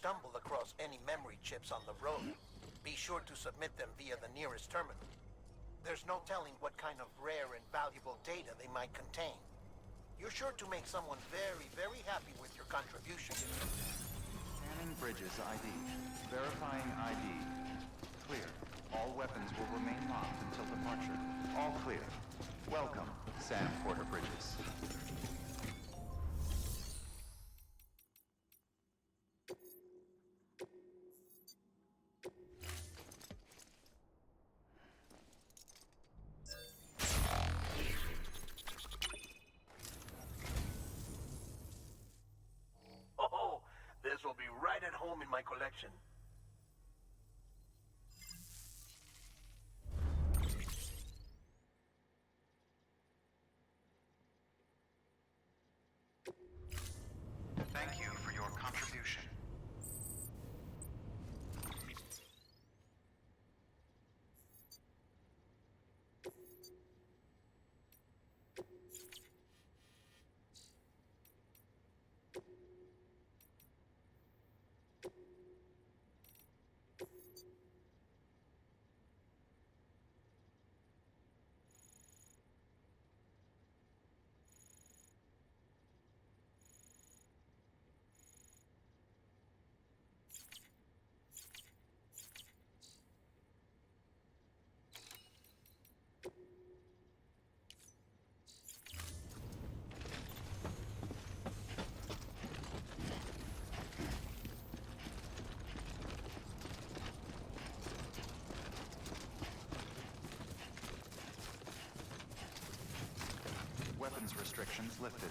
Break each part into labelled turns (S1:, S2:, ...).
S1: stumble across any memory chips on the road, be sure to submit them via the nearest terminal. There's no telling what kind of rare and valuable data they might contain. You're sure to make someone very, very happy with your contribution.
S2: Scanning bridges ID. Verifying ID. Clear. All weapons will remain locked until departure. All clear. Welcome, Sam Porter Bridges.
S1: Oh, this will be right at home in my collection.
S2: Thank you for your contribution. Weapons restrictions lifted.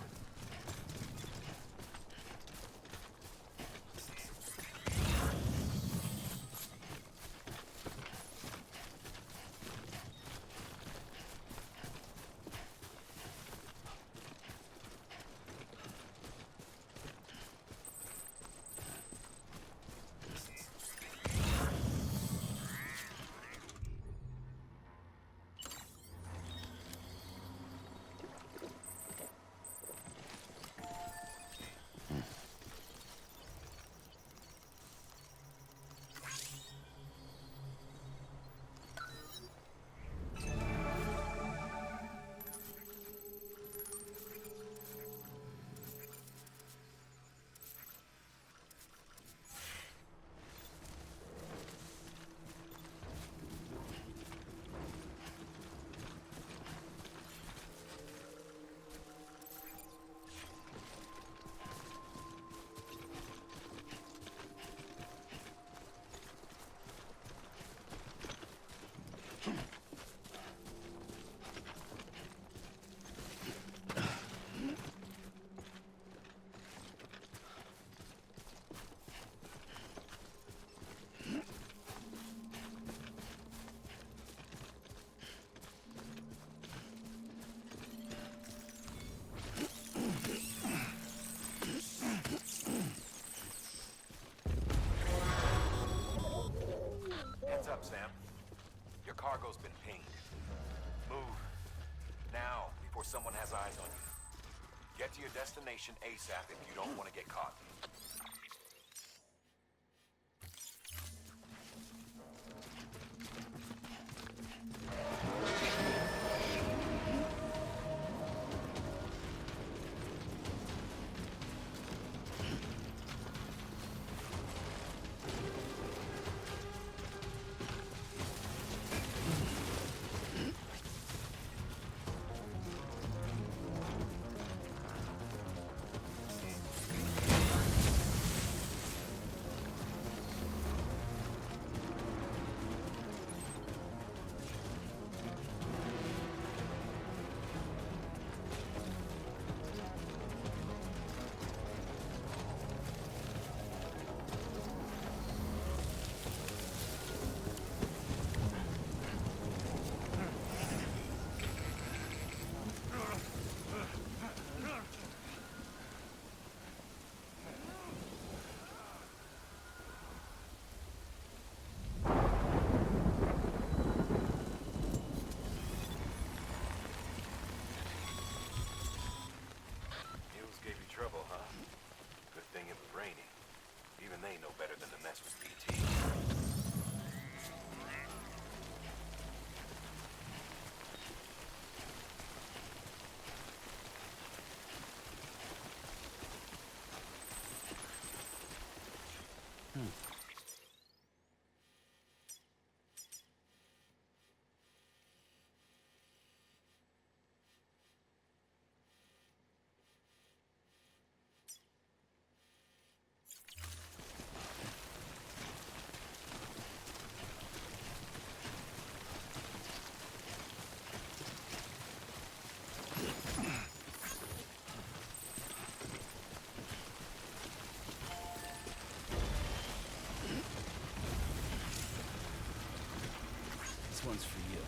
S3: Heads up, Sam. Your cargo's been pinged. Move. Now, before someone has eyes on you. Get to your destination ASAP if you don't want to get caught. know better than to mess with PT.
S4: This one's for you.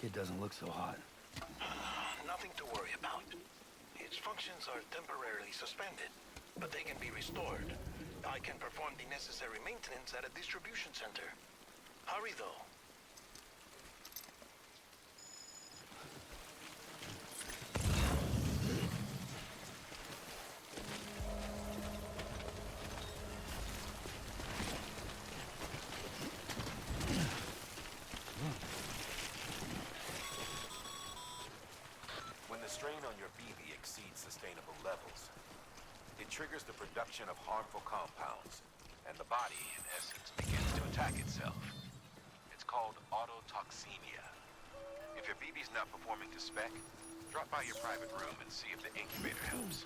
S4: Kid doesn't look so hot.
S1: Nothing to worry about. Its functions are temporarily suspended, but they can be restored. I can perform the necessary maintenance at a distribution center. Hurry, though.
S3: When the strain on your BB exceeds sustainable levels, it triggers the production of harmful compounds, and the body, in essence, begins to attack itself. It's called autotoxemia. If your BB's not performing to spec, drop by your private room and see if the incubator helps.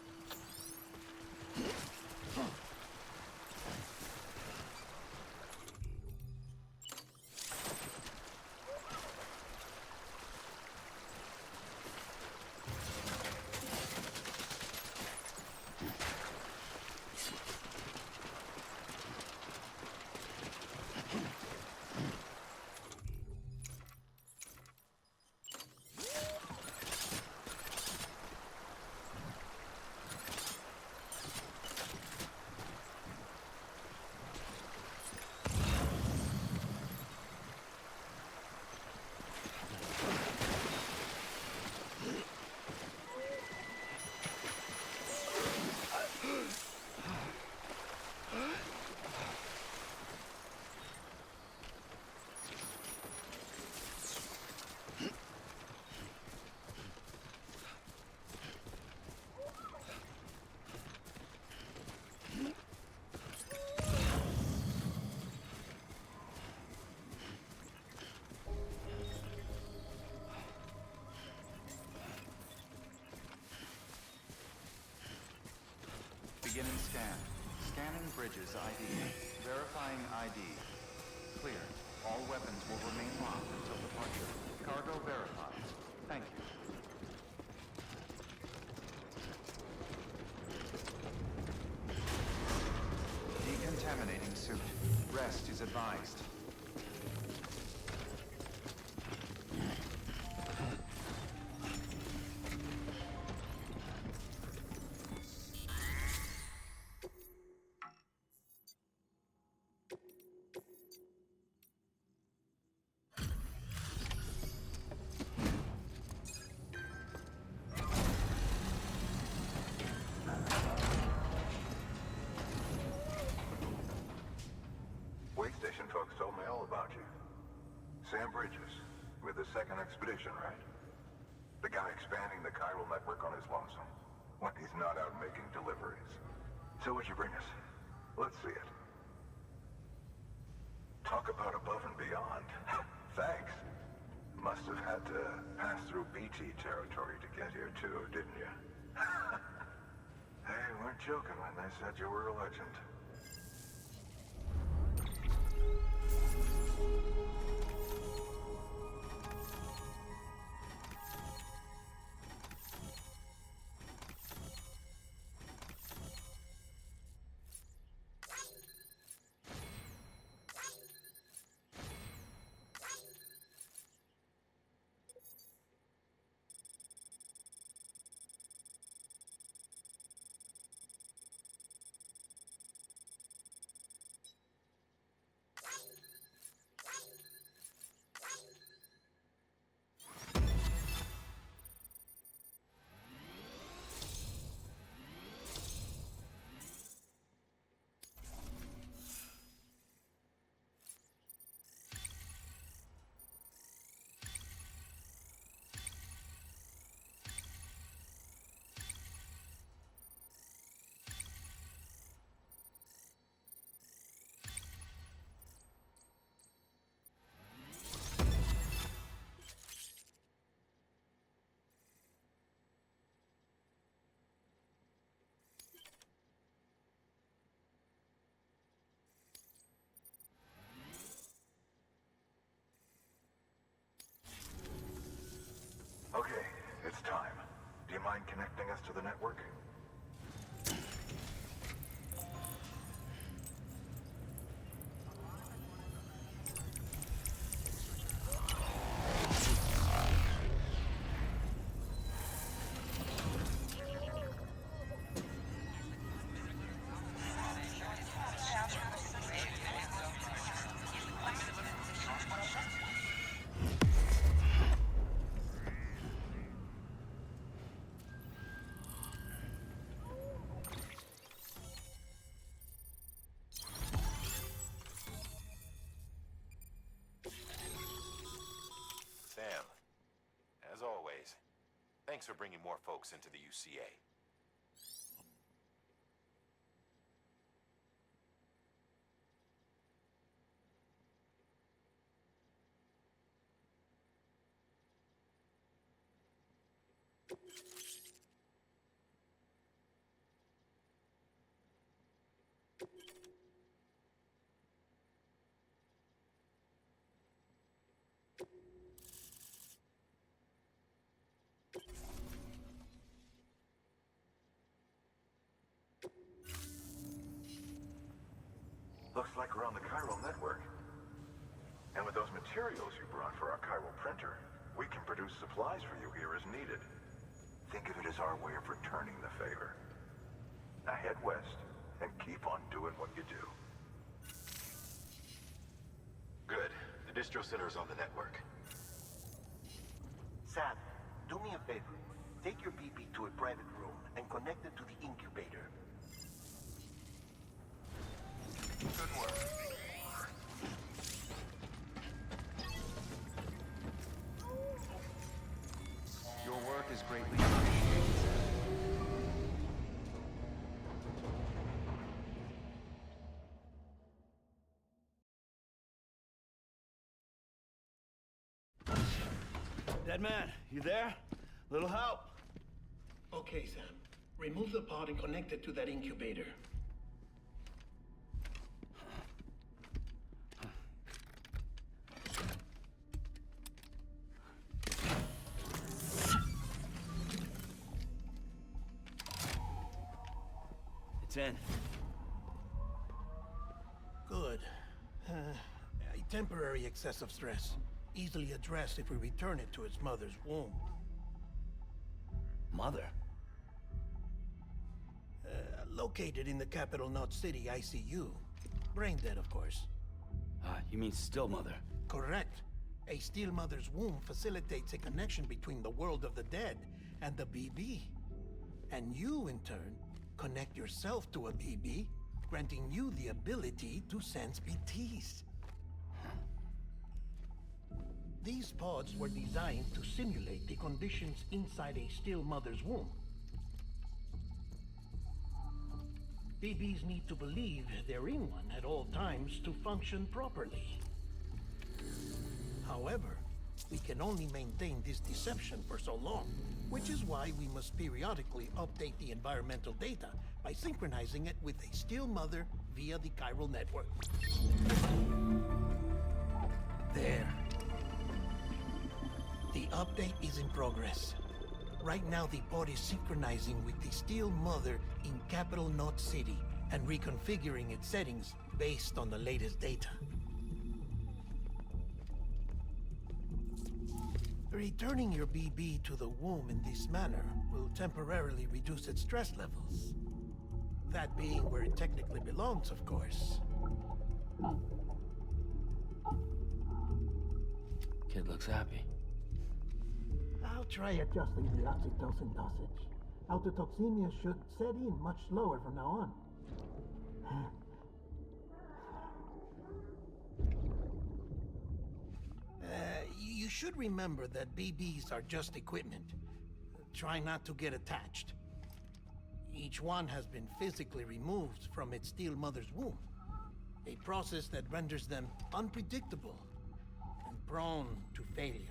S2: Beginning scan. Scanning bridges ID. Verifying ID. Clear. All weapons will remain locked until departure. Cargo verified. Thank you. Decontaminating suit. Rest is advised.
S5: Station folks told me all about you. Sam Bridges, with the second expedition, right? The guy expanding the chiral network on his lonesome, when he's not out making deliveries. So what'd you bring us? Let's see it. Talk about above and beyond. Thanks. Must have had to pass through BT territory to get here too, didn't you? They weren't joking when they said you were a legend. Okay, it's time. Do you mind connecting us to the network?
S3: Thanks for bringing more folks into the UCA.
S5: Looks like we're on the chiral network. And with those materials you brought for our chiral printer, we can produce supplies for you here as needed. Think of it as our way of returning the favor. Now head west and keep on doing what you do.
S3: Good. The Distro Center is on the network.
S1: Sam, do me a favor. Take your BB to a private room and connect it to the incubator.
S3: Good work.
S2: Your work is greatly appreciated, Sam.
S4: Dead man, you there? Little help?
S1: Okay, Sam. Remove the pod and connect it to that incubator.
S4: It's in.
S1: Good. A temporary excessive stress. Easily addressed if we return it to its mother's womb.
S4: Mother?
S1: Located in the capital Knot City ICU. Brain dead, of course.
S4: You mean still mother?
S1: Correct. A still mother's womb facilitates a connection between the world of the dead and the BB. And you, in turn, connect yourself to a BB, granting you the ability to sense BTs. These pods were designed to simulate the conditions inside a still mother's womb. BBs need to believe they're in one at all times to function properly. However, we can only maintain this deception for so long, which is why we must periodically update the environmental data by synchronizing it with a still mother via the chiral network. There. The update is in progress. Right now, the pod is synchronizing with the still mother in capital Knot City and reconfiguring its settings based on the latest data. Returning your BB to the womb in this manner will temporarily reduce its stress levels. That being where it technically belongs, of course.
S4: Kid looks happy.
S1: I'll try adjusting the oxytocin dosage. Autotoxemia should set in much slower from now on. You should remember that BBs are just equipment. Try not to get attached. Each one has been physically removed from its still mother's womb. A process that renders them unpredictable and prone to failure.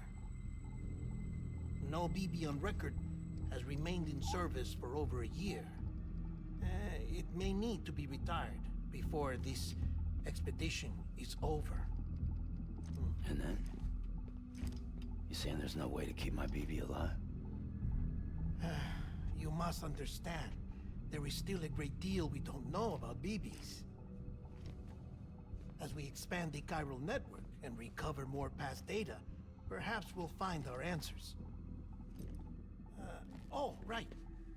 S1: No BB on record has remained in service for over a year. It may need to be retired before this expedition is over.
S4: And then? You saying there's no way to keep my BB alive?
S1: You must understand, there is still a great deal we don't know about BBs. As we expand the chiral network and recover more past data, perhaps we'll find our answers. Oh, right.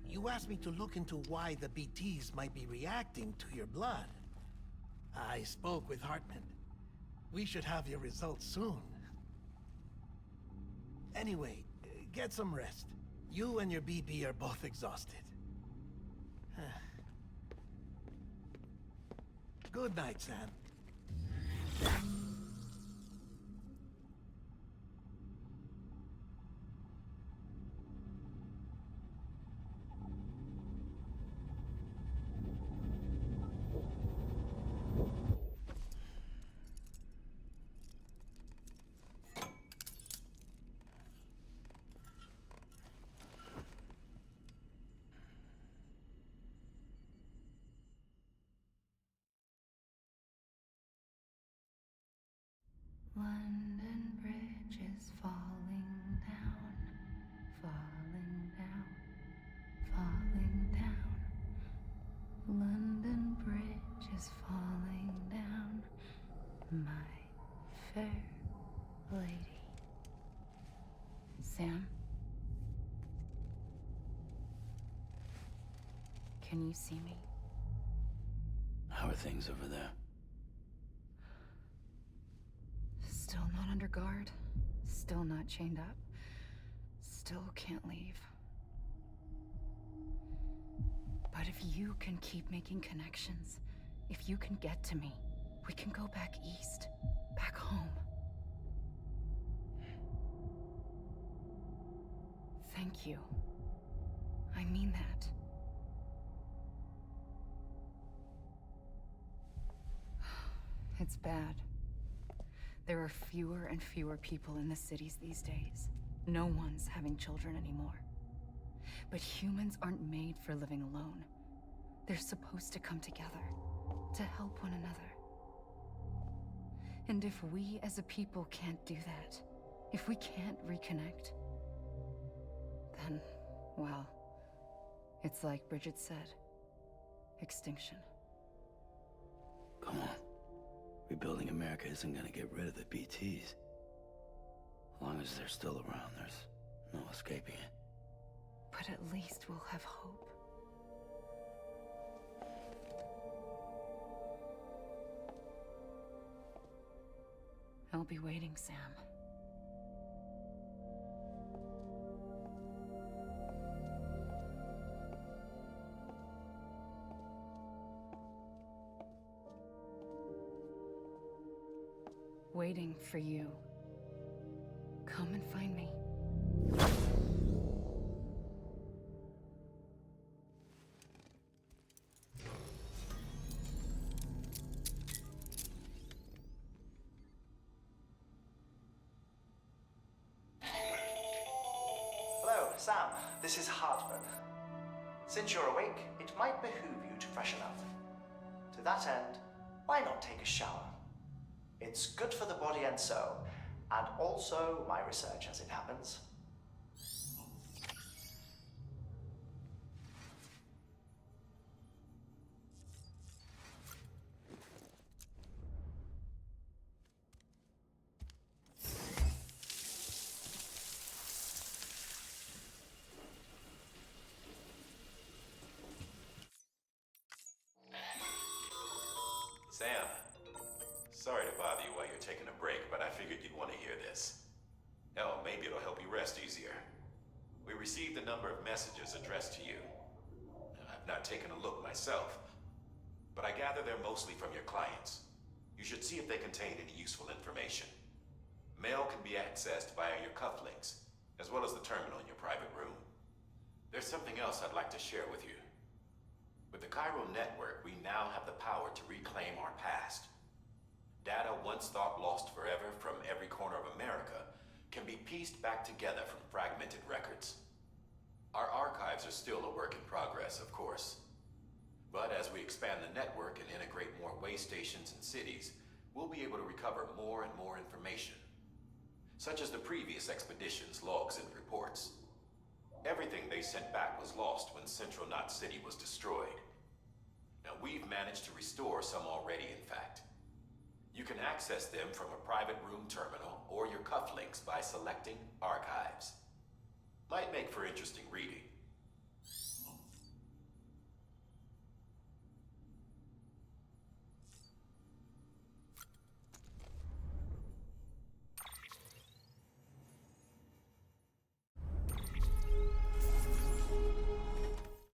S1: You asked me to look into why the BTs might be reacting to your blood. I spoke with Hartman. We should have your results soon. Anyway, get some rest. You and your BB are both exhausted. Good night, Sam.
S6: London Bridge is falling down, falling down, falling down. London Bridge is falling down, my fair lady. Sam? Can you see me?
S4: How are things over there?
S6: Still not under guard. Still not chained up. Still can't leave. But if you can keep making connections, if you can get to me, we can go back east. Back home. Thank you. I mean that. It's bad. There are fewer and fewer people in the cities these days. No one's having children anymore. But humans aren't made for living alone. They're supposed to come together, to help one another. And if we as a people can't do that, if we can't reconnect, then, well, it's like Bridget said, extinction.
S4: Come on. Rebuilding America isn't gonna get rid of the BTs. As long as they're still around, there's no escaping it.
S6: But at least we'll have hope. I'll be waiting, Sam. Waiting for you. Come and find me.
S7: Hello, Sam. This is Hartman. Since you're awake, it might behoove you to freshen up. To that end, why not take a shower? It's good for the body and soul, and also my research as it happens.
S3: Sam, sorry to bother you while you're taking a break, but I figured you'd want to hear this. Hell, maybe it'll help you rest easier. We received a number of messages addressed to you. I've not taken a look myself, but I gather they're mostly from your clients. You should see if they contain any useful information. Mail can be accessed via your cufflinks, as well as the terminal in your private room. There's something else I'd like to share with you. With the Chiral network, we now have the power to reclaim our past. Data once thought lost forever from every corner of America can be pieced back together from fragmented records. Our archives are still a work in progress, of course. But as we expand the network and integrate more way stations and cities, we'll be able to recover more and more information, such as the previous expedition's logs and reports. Everything they sent back was lost when Central Knot City was destroyed. Now we've managed to restore some already, in fact. You can access them from a private room terminal or your cufflinks by selecting Archives. Might make for interesting reading.